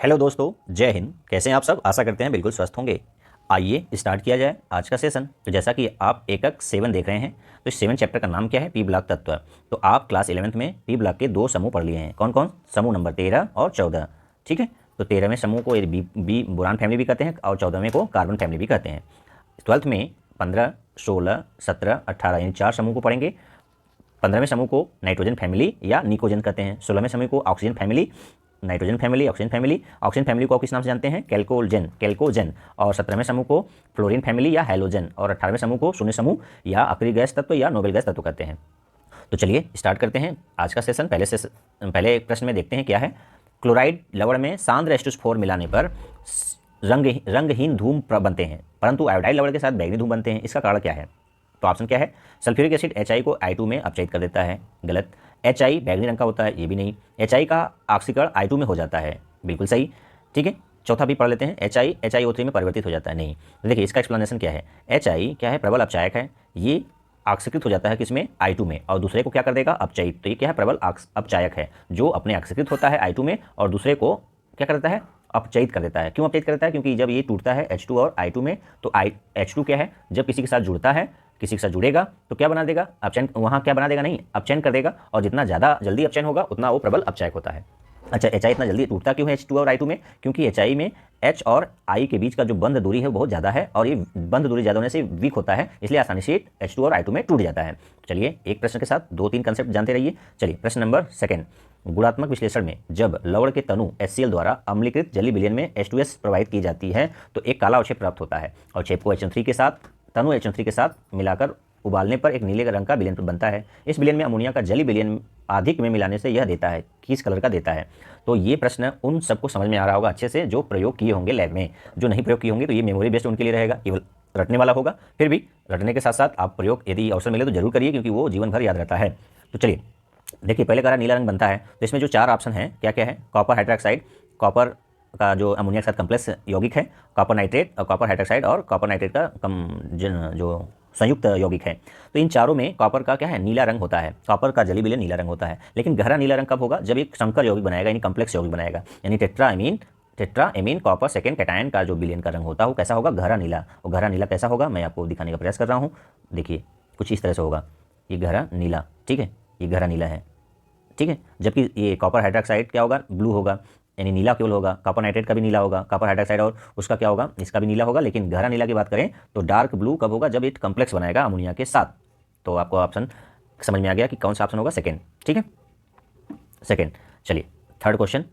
Hello दोस्तों, जय हिंद। कैसे हैं आप सब? आशा करते हैं बिल्कुल स्वस्थ होंगे। आइए स्टार्ट किया जाए आज का सेशन। तो जैसा कि आप एकक 7 देख रहे हैं, तो इस 7 चैप्टर का नाम क्या है? पी ब्लॉक तत्व। तो आप क्लास 11th में पी ब्लॉक के 2 समूह पढ़ लिए हैं। कौन कौन? समूह नंबर 13 और 14। ठीक है, तो 13वें समूह को बी बोरान फैमिली भी कहते हैं और 14वें को कार्बन फैमिली भी कहते हैं। 12th में 15, 16, 17, 18 यानी 4 समूह को पढ़ेंगे। 15वें समूह को नाइट्रोजन फैमिली या निकोजन कहते हैं। 16वें समूह को oxygen family, nitrogen family, oxygen family. Oxygen family को आप किस नाम से जानते हैं? कैल्कोजन। और 17वें समूह को फ्लोरीन फैमिली या हैलोजन। और 18वें समूह को शून्य समूह या अक्रिय गैस तत्व या नोबेल गैस तत्व कहते हैं। तो चलिए स्टार्ट करते हैं आज का सेशन। पहले प्रश्न में देखते हैं क्या है। क्लोराइड लवण में सांद्र H2SO4 मिलाने पर रंगहीन धूम बनते हैं, परंतु आयोडाइड लवण के साथ बैंगनी धूम बनते हैं। इसका कारण क्या है? तो ऑप्शन क्या है? सल्फ्यूरिक एसिड HI को I2 में अपचयित कर देता है। गलत। HI बैंगनी रंग का होता है, ये भी नहीं। HI का ऑक्सीकरण I2 में हो जाता है, बिल्कुल सही। ठीक है, चौथा भी पढ़ लेते हैं। HI HiO3 में परिवर्तित हो जाता है, नहीं। तो देखिए इसका एक्सप्लेनेशन क्या है। HI क्या है? प्रबल अपचायक है। ये ऑक्सीकृत हो जाता है किसमें? I2 में, और दूसरे को क्या कर देगा? अपचयित। तो ये क्या है? प्रबल अपचायक है, जो अपने ऑक्सीकृत होता है I2 में और दूसरे को क्या कर देता है? अपचयित कर देता है। क्यों अपचयित कर देता है? क्योंकि जब ये टूटता है H2 और I2 में, तो H2 क्या है? जब किसी के साथ जुड़ता है, किसी के साथ जुड़ेगा तो क्या बना देगा? अपचयन। वहाँ क्या बना देगा? नहीं, अपचयन कर देगा। और जितना ज़्यादा जल्दी अपचयन होगा उतना वो प्रबल अपचायक होता है। अच्छा, HI इतना जल्दी टूटता क्यों है H2 और I2 में? क्योंकि HI में H और I के बीच का जो बंध दूरी है वो बहुत ज़्यादा है, और ये बंध दूरी ज़्यादा होने से वीक होता है, इसलिए आसानी से H2 और I2 में टूट जाता है। चलिए एक प्रश्न के साथ 2-3 कंसेप्ट जानते रहिए। चलिए प्रश्न नंबर 2। गुणात्मक विश्लेषण में जब लवण के तनु HCl द्वारा अम्लीकृत जलीय विलयन में H2S प्रवाहित की जाती है तो एक काला अवक्षेप प्राप्त होता है, और छेप को HN3 के साथ, तनु HN3 के साथ मिलाकर उबालने पर एक नीले रंग का विलयन बनता है। इस विलयन में अमोनिया का जलीय विलयन अधिक में मिलाने से यह देता है, किस कलर का देता है? तो ये प्रश्न उन सबको समझ में आ रहा होगा अच्छे से जो प्रयोग किए होंगे लैब में। जो नहीं प्रयोग किए होंगे तो ये मेमोरी बेस्ड उनके लिए रहेगा, केवल रटने वाला होगा। फिर भी रटने के साथ साथ आप प्रयोग यदि अवसर मिले तो जरूर करिए, क्योंकि वो जीवन भर याद रहता है। तो चलिए देखिए, पहले करा नीला रंग बनता है, तो इसमें जो 4 ऑप्शन हैं क्या क्या है? कॉपर हाइड्रोक्साइड, कॉपर का जो अमोनिया के साथ कम्प्लेक्स यौगिक है, कॉपर नाइट्रेट और कॉपर हाइड्रोक्साइड, और कॉपर नाइट्रेट का जो संयुक्त यौगिक है। तो इन चारों में कॉपर का क्या है? नीला रंग होता है। कॉपर का जलीय विलयन नीला रंग होता है, लेकिन गहरा नीला रंग कब होगा? जब एक संकर यौगिक बनाएगा, यानी कम्प्लेक्स यौगिक बनाएगा, यानी टेट्राएमीन कॉपर सेकेंड कैटायन का जो विलयन का रंग होता है वो कैसा होगा? गहरा नीला। और गहरा नीला कैसा होगा मैं आपको दिखाने का प्रयास कर रहा हूँ। देखिए कुछ इस तरह से होगा, ये गहरा नीला। ठीक है, ये गहरा नीला है। ठीक है, जबकि ये कॉपर हाइड्रोक्साइड क्या होगा? ब्लू होगा, यानी नीला केवल होगा। कॉपर नाइट्रेट का भी नीला होगा, कॉपर हाइड्रोक्साइड और उसका क्या होगा? इसका भी नीला होगा। लेकिन गहरा नीला की बात करें तो डार्क ब्लू कब होगा? जब एक कम्प्लेक्स बनाएगा अमोनिया के साथ। तो आपको ऑप्शन समझ में आ गया कि कौन सा ऑप्शन होगा? सेकेंड। ठीक है, सेकेंड। चलिए थर्ड क्वेश्चन।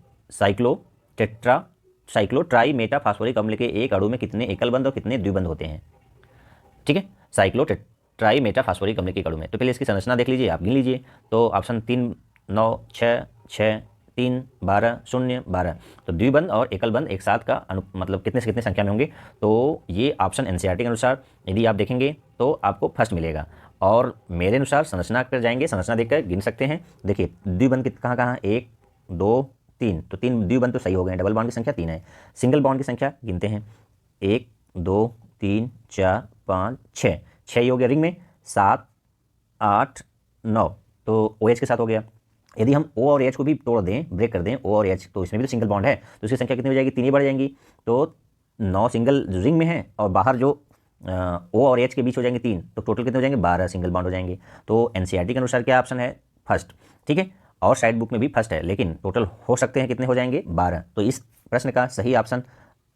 साइक्लोट्राई मेटा फास्फोरिक अम्ल के एक अणु में कितने एकल बंध और कितने द्विबंध होते हैं? ठीक है, साइक्लोट्राई मेटा फास्फोरिक अम्ल के अणु में। तो पहले इसकी संरचना देख लीजिए, आप गिन लीजिए। तो ऑप्शन 3, 9, 6, 6, 3, 12, 0, 12। तो द्विबंध और एकल बंध एक साथ का मतलब कितने से कितने संख्या में होंगे? तो ये ऑप्शन NCERT के अनुसार यदि आप देखेंगे तो आपको फर्स्ट मिलेगा, और मेरे अनुसार संरचना पर जाएंगे, संरचना देखकर गिन सकते हैं। देखिए द्विबंध कहाँ कहाँ? 1, 2, 3। तो 3 द्विबंध तो सही हो गए। डबल बॉन्ड की संख्या 3 है। सिंगल बॉन्ड की संख्या गिनते हैं। 1, 2, 3, 4, 5, 6। 6 हो गया रिंग में। 7, 8, 9 तो OH के साथ हो गया। यदि हम O और H को भी तोड़ दें, ब्रेक कर दें, O और H, तो इसमें भी तो सिंगल बॉन्ड है, तो इसकी संख्या कितनी हो जाएगी? 3 ही बढ़ जाएंगी। तो 9 सिंगल रिंग में है, और बाहर जो O और H के बीच हो जाएंगे 3, तो टोटल कितने हो जाएंगे? 12 सिंगल बॉन्ड हो जाएंगे। तो NCERT के अनुसार क्या ऑप्शन है? फर्स्ट। ठीक है, और साइड बुक में भी फर्स्ट है, लेकिन टोटल हो सकते हैं कितने हो जाएंगे? 12। तो इस प्रश्न का सही ऑप्शन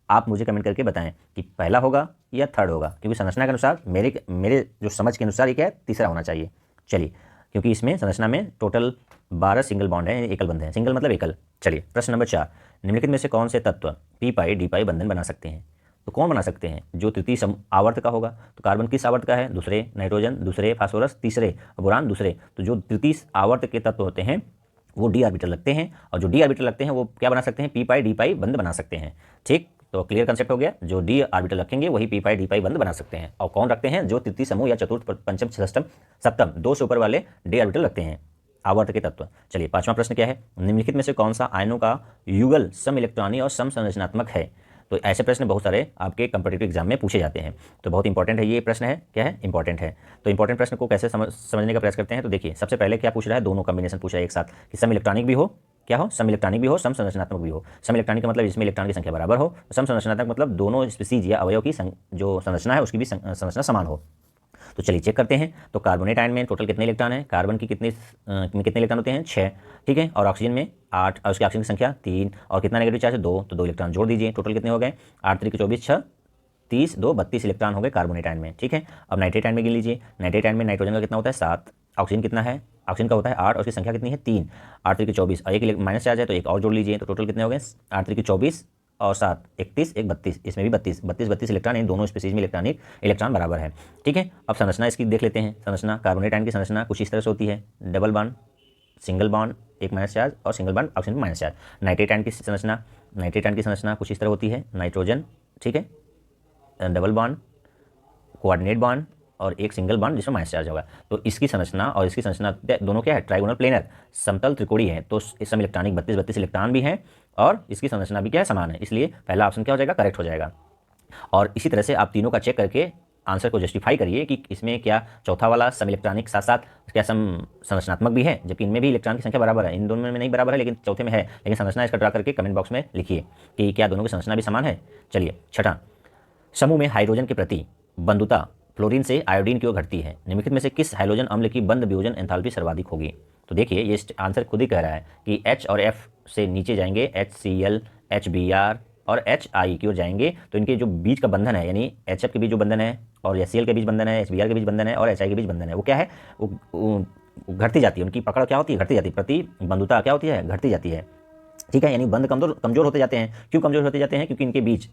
आप मुझे कमेंट करके बताएं कि पहला होगा या थर्ड होगा, क्योंकि संरचना के अनुसार मेरे जो समझ के अनुसार ये क्या है? तीसरा होना चाहिए। चलिए, क्योंकि इसमें संरचना में टोटल 12 सिंगल बॉन्ड है, एकल बंध है। सिंगल मतलब एकल। चलिए प्रश्न नंबर 4। निम्नलिखित में से कौन से तत्व पी पाई डी पाई बंधन बना सकते हैं? तो कौन बना सकते हैं? जो तृतीय आवर्त का होगा। तो कार्बन किस आवर्त का है? दूसरे। नाइट्रोजन दूसरे। फास्फोरस तीसरे। बोरान दूसरे। तो जो तृतीय आवर्त के तत्व होते हैं वो डी ऑर्बिटल लगते हैं, और जो डी ऑर्बिटल लगते हैं वो क्या बना सकते हैं? पी पाई डी पाई बंध बना सकते हैं। ठीक, तो क्लियर कंसेप्ट हो गया। जो डी ऑर्बिटल रखेंगे वही पी पाई डी पाई बंध बना सकते हैं। और कौन रखते हैं? जो तृतीय समूह या चतुर्थ पंचम षष्ठम सप्तम 2 से ऊपर वाले डी ऑर्बिटल रखते हैं, आवर्त के तत्व। चलिए पांचवा प्रश्न क्या है? निम्नलिखित में से कौन सा आयनों का युगल सम इलेक्ट्रॉनी और सम संरचनात्मक है? तो ऐसे प्रश्न बहुत सारे आपके कंपटीटिव एग्जाम में पूछे जाते हैं, तो बहुत इंपॉर्टेंट है ये प्रश्न। है क्या है? इंपॉर्टेंट है। तो इंपॉर्टेंट प्रश्न को कैसे समझने का प्रयास करते हैं? तो देखिए सबसे पहले क्या पूछ रहा है? दोनों कॉम्बिनेशन पूछ रहा है एक साथ, कि सम इलेक्ट्रॉनिक भी हो क्या हो, सम इलेक्ट्रॉनिक भी हो, सम संरचनात्मक भी हो। सम इलेक्ट्रॉनिक का मतलब जिसमें इलेक्ट्रॉन की संख्या बराबर हो, सम संरचनात्मक मतलब दोनों स्पीसीज या अवयव की जो संरचना है उसकी भी संरचना समान हो। तो चलिए चेक करते हैं। तो कार्बोनेट आयन में टोटल कितने इलेक्ट्रॉन हैं, कार्बन की कितने में कितने इलेक्ट्रॉन होते हैं, 6, ठीक है, और ऑक्सीजन में 8, और उसकी ऑक्सीजन की संख्या 3, और कितना नेगेटिव चार्ज है, 2, तो 2 इलेक्ट्रॉन जोड़ दीजिए, टोटल कितने हो गए, 8 3 24 6 30, 2 32 इलेक्ट्रॉन हो गए कार्बोनेट आयन में, ठीक है। अब नाइट्रेट आयन में गिन लीजिए। नाइट्रेट आयन में नाइट्रोजन का कितना होता है, 7, ऑक्सीजन कितना है, ऑक्सीजन का होता है 8, और उसकी संख्या कितनी है, 3, 8 3 24, और एक माइनस चार्ज है तो एक और जोड़ लीजिए, तो टोटल कितने हो गए, 8 3 24 और 7 31, एक 32, इसमें भी 32 इलेक्ट्रॉन, इन दोनों स्पीसीज में इलेक्ट्रॉन बराबर है, ठीक है। अब संरचना इसकी देख लेते हैं। संरचना कार्बोनेट आयन की संरचना कुछ इस तरह से होती है, डबल बॉन्ड, सिंगल बॉन्ड, एक माइनस चार्ज, और single bond oxygen minus charge. Nitrate ion की संरचना कुछ इस तरह होती है, नाइट्रोजन, ठीक है, डबल बॉन्ड, कोऑर्डिनेट बॉन्ड, और एक सिंगल बॉन्ड जिसमें माइनस चार्ज होगा। तो इसकी संरचना और इसकी संरचना दोनों क्या है, ट्राइगोनल प्लेनर, समतल त्रिकोणीय है। तो इस सम इलेक्ट्रॉनिक 32 इलेक्ट्रॉन भी हैं और इसकी संरचना भी क्या है, समान है, इसलिए पहला ऑप्शन क्या हो जाएगा, करेक्ट हो जाएगा। और इसी तरह से आप तीनों का चेक करके आंसर को जस्टिफाई करिए कि इसमें क्या चौथा वाला सम इलेक्ट्रॉनिक साथ साथ क्या सम संरचनात्मक भी है, जबकि इनमें भी इलेक्ट्रॉन की संख्या बराबर है, इन दोनों में नहीं बराबर है लेकिन चौथे में है, लेकिन संरचना इसका ड्रा करके कमेंट बॉक्स में लिखिए कि क्या दोनों की संरचना भी समान है। चलिए छठा, समूह में हाइड्रोजन के प्रति बंधुता फ्लोरीन से आयोडीन की ओर घटती है, निम्नलिखित में से किस हाइड्रोजन अम्ल की बंध वियोजन एंथैल्पी सर्वाधिक होगी। तो देखिए ये आंसर खुद ही कह रहा है कि H और F से नीचे जाएंगे, HCl, HBr और HI की ओर जाएंगे, तो इनके जो बीच का बंधन है, यानी HF के बीच जो बंधन है और HCl के बीच बंधन है, HBr के बीच बंधन है और HI के बीच बंधन है, वो क्या है, वो घटती जाती है, उनकी पकड़ क्या होती है, घटती जाती है, प्रति बंधुता क्या होती है, घटती जाती है, ठीक है। यानी बंध कमजोर होते जाते हैं। क्यों कमजोर होते जाते हैं, क्योंकि इनके बीच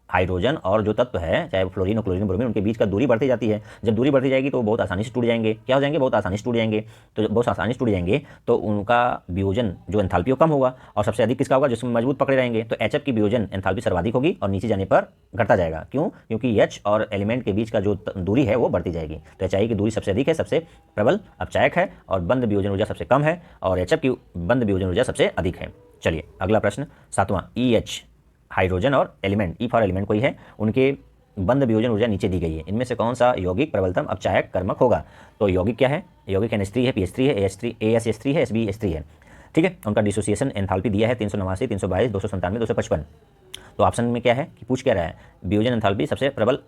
हाइड्रोजन और जो तत्व है, चाहे वो फ्लोरीन और क्लोरीन ब्रोमीन, उनके बीच का दूरी बढ़ती जाती है। जब दूरी बढ़ती जाएगी तो वो बहुत आसानी से टूट जाएंगे, क्या हो जाएंगे, बहुत आसानी से टूट जाएंगे। तो जब बहुत आसानी से टूट जाएंगे तो उनका वियोजन जो एंथैल्पी कम होगा, और सबसे अधिक किसका होगा, जिसमें मजबूत पकड़े रहेंगे। तो HF की वियोजन एंथैल्पी सर्वाधिक होगी और नीचे जाने पर घटता जाएगा। क्यों, क्योंकि H और एलिमेंट के बीच का जो दूरी है वो बढ़ती जाएगी। तो HI की दूरी सबसे अधिक है, सबसे प्रबल अपचायक है, और बंध वियोजन ऊर्जा सबसे कम है, और HF की बंध वियोजन ऊर्जा सबसे अधिक है। चलिए अगला प्रश्न, सातवां, EH हाइड्रोजन और एलिमेंट, ई फॉर एलिमेंट कोई है, उनके बंध वियोजन ऊर्जा नीचे दी गई है, इनमें से कौन सा यौगिक प्रबलतम अपचायक कर्मक होगा। तो यौगिक क्या है, यौगिक NH3 है, PH3 है, ASH3 है, SbH3 है, ठीक है। उनका डिसोसिएशन एंथैल्पी दिया है 389, 322, 297, 255। तो ऑप्शन में क्या है कि पूछ क्या रहा है, वियोजन एंथैल्पी सबसे प्रबल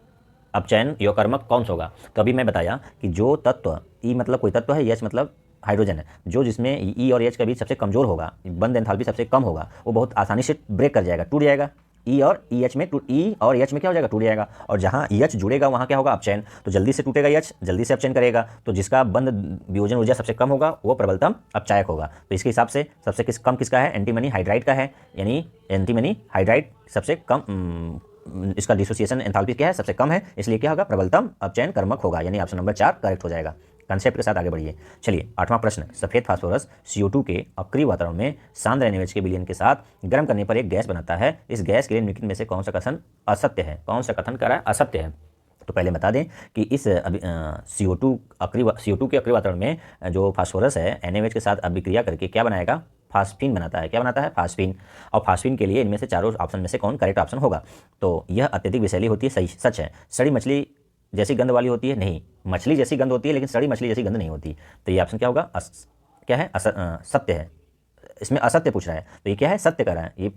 अपचयन यौगकर्मक कौन सा होगा। तो अभी मैं बताया कि जो तत्व, ई मतलब कोई तत्व है, H मतलब हाइड्रोजन है, जो जिसमें E और H का बीच सबसे कमजोर होगा, बंध एंथैल्पी सबसे कम होगा, वो बहुत आसानी से ब्रेक कर जाएगा, टूट जाएगा। E और EH में क्या हो जाएगा, टूट जाएगा। और जहाँ EH जुड़ेगा वहाँ क्या होगा, अपचयन, तो जल्दी से टूटेगा EH, जल्दी से अपचयन करेगा। तो जिसका बंध वियोजन ऊर्जा सबसे कम होगा वो प्रबलतम अपचायक होगा। तो इसके हिसाब से सबसे कम किसका है, एंटीमनी हाइड्राइड का है, यानी एंटीमनी हाइड्राइड सबसे कम, इसका डिसोसिएशन एंथैल्पी क्या है, सबसे कम है, इसलिए क्या होगा, प्रबलतम अपचयन कर्मक होगा, यानी ऑप्शन नंबर 4 करेक्ट हो जाएगा। कंसेप्ट के साथ आगे बढ़िए। चलिए आठवां प्रश्न, सफेद फास्फोरस CO2 के अक्रिय वातावरण में सांद्र NaOH के विलयन के साथ गर्म करने पर एक गैस बनाता है। इस गैस के लिए निम्नलिखित में से कौन सा कथन असत्य है, कौन सा कथन कह रहा है, असत्य है। तो पहले बता दें कि इस CO2 के अक्रिय वातावरण में जो फास्फोरस है NaOH के साथ अभिक्रिया करके क्या बनाएगा, फास्फीन बनाता है। क्या बनाता है, फास्फीन। और फास्फीन के लिए इनमें से चारों ऑप्शन में से कौन करेक्ट ऑप्शन होगा। तो यह अत्यधिक विषैली होती है, सही सच है। सड़ी मछली जैसी गंध वाली होती है, नहीं, मछली जैसी गंध होती है लेकिन सड़ी मछली जैसी गंध नहीं होती। तो ये ऑप्शन क्या होगा, क्या है, सत्य है। इसमें असत्य पूछ रहा है तो ये क्या है, सत्य कर रहा है। ये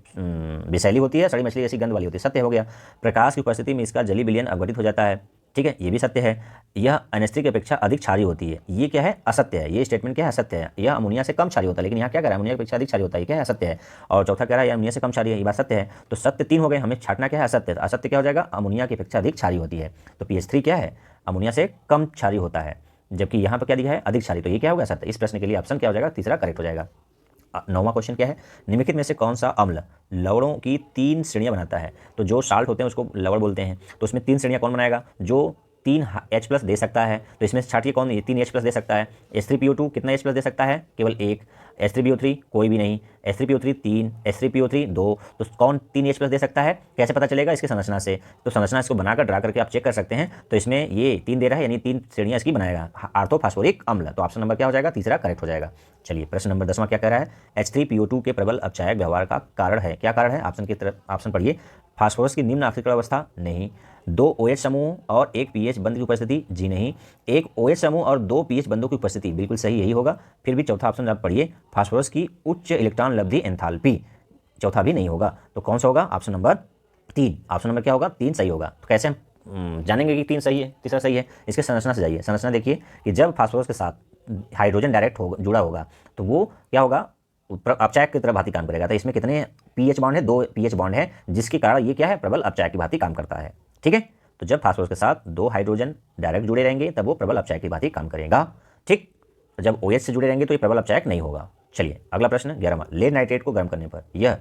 विषैली होती है, सड़ी मछली जैसी गंध वाली होती है, सत्य हो गया। प्रकाश की उपस्थिति में इसका जलीय विलयन अवघटित हो जाता है, ठीक है, ये भी सत्य है। यह NH3 की अपेक्षा अधिक क्षारीय होती है, ये क्या है, असत्य है। ये स्टेटमेंट क्या है, असत्य है। यह अमोनिया से कम क्षारीय होता है, लेकिन यहाँ क्या कह रहा है, अमोनिया की अपेक्षा अधिक क्षारीय होता है, ये क्या है, असत्य है। और चौथा कह रहा है अमोनिया से कम क्षारीय है, ये बात सत्य है। तो सत्य 3 हो गए, हमें छाटना क्या है, असत्य। असत्य क्या हो जाएगा, अमोनिया की अपेक्षा अधिक क्षारीय होती है। तो PH3 क्या है, अमोनिया से कम क्षारीय होता है, जबकि यहाँ पर क्या दिया है, अधिक क्षारीय। तो ये क्या होगा, सत्य। इस प्रश्न के लिए ऑप्शन क्या हो जाएगा, तीसरा करेक्ट हो जाएगा। 9वां क्वेश्चन क्या है, निम्नलिखित में से कौन सा अम्ल लवणों की 3 श्रेणियां बनाता है। तो जो साल्ट होते हैं उसको लवण बोलते हैं, तो उसमें 3 श्रेणियां कौन बनाएगा, जो 3 H+ दे सकता है। तो इसमें छाटिए कौन, ये 3 H+ दे सकता है। H3PO2 कितना H+ दे सकता है, केवल 1। H3PO3 कोई भी नहीं। H3PO3 3, H3PO3 2। तो कौन 3 H+ दे सकता है, कैसे पता चलेगा, इसकी संरचना से। तो संरचना इसको बनाकर ड्रा करके आप चेक कर सकते हैं। तो इसमें ये 3 दे रहा है, यानी 3 श्रेणियां इसकी बनाएगा, ऑर्थोफॉस्फोरिक अम्ल। तो ऑप्शन नंबर क्या हो जाएगा, तीसरा करेक्ट हो जाएगा। चलिए प्रश्न नंबर 10वां क्या कह रहा है, H3PO2 के प्रबल अपचायक व्यवहार का कारण है। क्या कारण है, ऑप्शन की तरफ ऑप्शन पढ़िए। फास्फोरस की निम्न आक्सीकरण अवस्था, नहीं। 2 OH समूह और 1 pH बंध की उपस्थिति, जी नहीं। 1 OH समूह और 2 pH बंधों की उपस्थिति, बिल्कुल सही, यही होगा। फिर भी चौथा ऑप्शन आप पढ़िए, फास्फोरस की उच्च इलेक्ट्रॉन लब्धि एंथैल्पी। चौथा भी नहीं होगा, तो कौन सा होगा? Option number 3। ऑप्शन नंबर क्या होगा? 3 सही होगा। तो कैसे हम जानेंगे कि 3 सही है, तीसरा सही है? इसके संरचना से जाइए। संरचना देखिए कि जब फास्फोरस के साथ हाइड्रोजन डायरेक्ट होगा, जुड़ा होगा, तो वो क्या होगा? अपचायक की तरह भांति काम करेगा। तो इसमें कितने पीएच बॉन्ड है? 2 पीएच बॉन्ड है, जिसके कारण ये क्या है? प्रबल अपचायक की भांति काम करता है। ठीक है, तो जब फास्फोरस के साथ 2 हाइड्रोजन डायरेक्ट जुड़े रहेंगे तब वो प्रबल अपचायक की भांति काम करेगा। ठीक, तो जब OH से जुड़े रहेंगे तो ये प्रबल अपचायक नहीं होगा। चलिए अगला प्रश्न 11वां। लेड नाइट्रेट को गर्म करने पर यह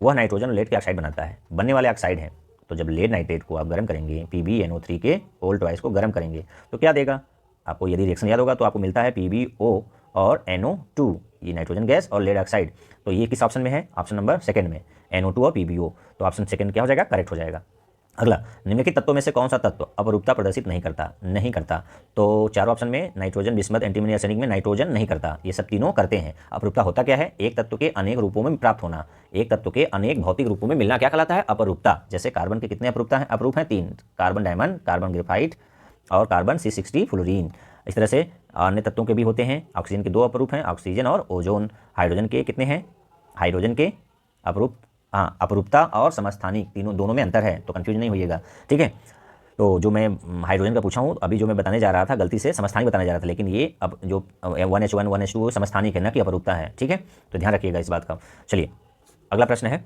वह नाइट्रोजन और लेड के ऑक्साइड बनाता है, बनने वाले ऑक्साइड है। तो जब लेड नाइट्रेट को आप गर्म करेंगे, PbNO3 के होल ट्वाइस को गर्म करेंगे, तो क्या देगा आपको? यदि रिएक्शन याद होगा तो आपको मिलता है PbO और NO2, ये नाइट्रोजन गैस और लेड ऑक्साइड। तो ये किस ऑप्शन में है? ऑप्शन नंबर सेकंड में, NO2 और PbO। तो ऑप्शन सेकंड क्या हो जाएगा? करेक्ट हो जाएगा। अगला, निम्नलिखित तत्वों में से कौन सा तत्व अपरूपता प्रदर्शित नहीं करता? तो चारों ऑप्शन में नाइट्रोजन, बिस्मथ, एंटीमनी, आर्सेनिक में नाइट्रोजन नहीं करता, ये सब तीनों करते हैं। अपरूपता होता क्या है? एक तत्व के अनेक रूपों में प्राप्त होना, एक तत्व के अनेक भौतिक रूपों में मिलना क्या कहलाता है? अपरूपता। जैसे कार्बन के कितने अपरूपता हैं? अप्रूप हैं 3, कार्बन डायमंड, कार्बन ग्रेफाइट और कार्बन C60 फ्लोरीन। इस तरह से अन्य तत्वों के भी होते हैं। ऑक्सीजन के 2 अपरूप हैं, ऑक्सीजन और ओजोन। हाइड्रोजन के कितने हैं? हाइड्रोजन के अपरूप, हाँ, अपरूपता और समस्थानिक दोनों में अंतर है, तो कंफ्यूज नहीं होइएगा। ठीक है, तो जो मैं हाइड्रोजन का पूछा हूँ, अभी जो मैं बताने जा रहा था गलती से समस्थानिक बताने जा रहा था, लेकिन ये अब जो 1H1 1H2 समस्थानिक है, ना कि अपरूपता है। ठीक है, तो ध्यान रखिएगा इस बात का। चलिए अगला प्रश्न है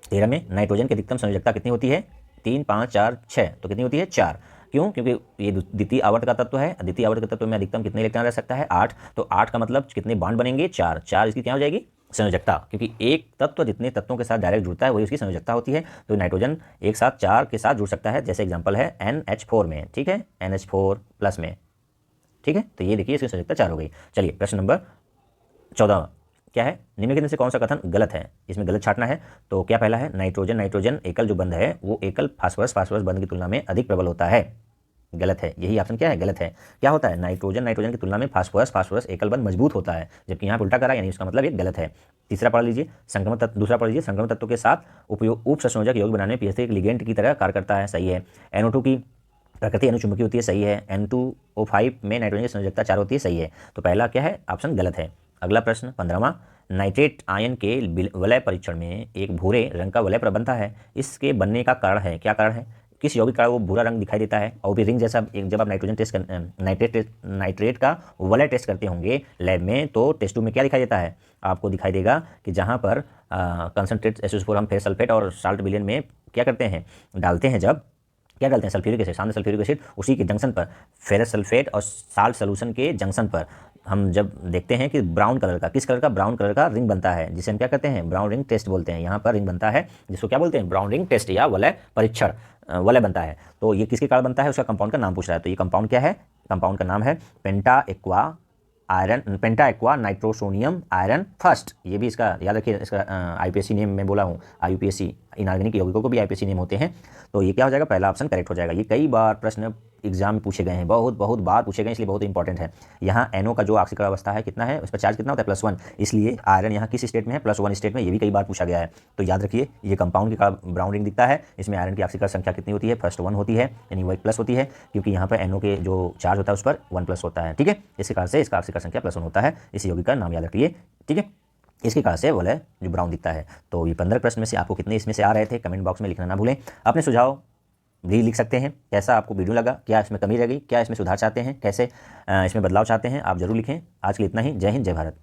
13 में। नाइट्रोजन की अधिकतम संयोजकता कितनी होती है? 3, 5, 4, 6। तो कितनी होती है? 4। क्यों? क्योंकि ये द्वितीय आवर्त का तत्व है। द्वितीय आवर्त के तत्व में अधिकतम कितने इलेक्ट्रॉन रह सकता है? 8। तो 8 का मतलब कितने बॉन्ड बनेंगे? 4। 4 इसकी क्या हो जाएगी? संयोजकता, क्योंकि एक तत्व जितने तत्वों के साथ डायरेक्ट जुड़ता है वही उसकी संयोजकता होती है। तो नाइट्रोजन एक साथ 4 के साथ जुड़ सकता है, जैसे एग्जांपल है NH4 में। ठीक है, NH4 प्लस में। ठीक है, तो ये देखिए इसकी संयोजकता 4 हो गई। चलिए प्रश्न नंबर 14 क्या है? निम्नलिखित में से कौन सा कथन गलत है? इसमें गलत छाटना है। तो क्या पहला है? नाइट्रोजन नाइट्रोजन एकल जो बंध है वो एकल फास्फोरस बंध की तुलना में अधिक प्रबल होता है। गलत है, यही ऑप्शन क्या है? गलत है। क्या होता है? नाइट्रोजन की तुलना में फास्फोरस एकल बंध मजबूत होता है, जबकि यहाँ उल्टा करा, यानी उसका मतलब ये गलत है। तीसरा पढ़ लीजिए, संक्रमण तत्व। दूसरा पढ़ लीजिए, संक्रमण तत्व के साथ उप संयोजक यौगिक बनाने में पीएच एक लिगेंड की तरह कार्य करता है। सही है। NO2 की प्रकृति अनुचुंबकीय होती है। सही है। N2O5 में नाइट्रोजन की संयोजकता 4 होती है। सही है। तो पहला क्या है? ऑप्शन गलत है। अगला प्रश्न 15वां। नाइट्रेट आयन के वलय परीक्षण में एक भूरे रंग का वलय बनता है, इसके बनने का कारण है? क्या कारण है? किस यौगिक का वो भूरा रंग दिखाई देता है? और भी रिंग जैसा जब आप नाइट्रेट का वलय टेस्ट करते होंगे लैब में, तो टेस्ट ट्यूब में क्या दिखाई देता है? आपको दिखाई देगा कि जहाँ पर कंसनट्रेट SO4 हम फेरस सल्फेट और साल्ट विलियन में क्या करते हैं? डालते हैं। जब क्या डालते हैं? सल्फ्यूरिक एसिड, सामने सल्फ्यूरिक एसिड, उसी के जंक्शन पर फेरस सल्फेट और साल्ट सोल्यूशन के जंक्शन पर हम जब देखते हैं कि ब्राउन कलर का, किस कलर का? ब्राउन कलर का रिंग बनता है, जिसे हम क्या कहते हैं? ब्राउन रिंग टेस्ट बोलते हैं। यहाँ पर रिंग बनता है जिसको क्या बोलते हैं? ब्राउन रिंग टेस्ट या वलय परीक्षण, वलय बनता है। तो ये किसके कारण बनता है? उसका कंपाउंड का नाम पूछ रहा है। तो ये कंपाउंड क्या है? कंपाउंड का नाम है पेंटा एक्वा नाइट्रोसोनियम आयरन फर्स्ट। ये भी इसका याद रखिए, इसका IUPAC नेम मैं बोला हूँ, IUPAC इनऑर्गेनिक यौगिकों को भी IUPAC नेम होते हैं। तो ये क्या हो जाएगा? पहला ऑप्शन करेक्ट हो जाएगा। ये कई बार प्रश्न एग्जाम में पूछे गए हैं, बहुत बार पूछे गए, इसलिए बहुत इंपॉर्टेंट है। यहाँ NO का जो ऑक्सीकरण अवस्था है कितना है? उस पर चार्ज कितना होता है? +1। इसलिए आयरन यहाँ किस स्टेट में है? +1 स्टेट में। ये भी कई बार पूछा गया है। तो याद रखिए, ये कंपाउंड के कारण ब्राउन रिंग दिखता है। इसमें आयरन की ऑक्सीकरण संख्या कितनी होती है? फर्स्ट 1 होती है, यानी वो 1+ होती है, क्योंकि यहाँ पर NO के जो चार्ज होता है उस पर 1+ होता है। ठीक है, इसके कारण से इसका ऑक्सीकरण संख्या +1 होता है। इस यौगिक का नाम याद रखिए। ठीक है, इसके कारण से वलय जो ब्राउन दिखता है। तो ये 15 प्रश्न में से आपको कितने इसमें से आ रहे थे? कमेंट बॉक्स में लिखना ना भूलें। अपने सुझाव भी लिख सकते हैं। कैसा आपको वीडियो लगा? क्या इसमें कमी रह गई? क्या इसमें सुधार चाहते हैं? कैसे इसमें बदलाव चाहते हैं? आप जरूर लिखें। आज के लिए इतना ही। जय हिंद, जय भारत।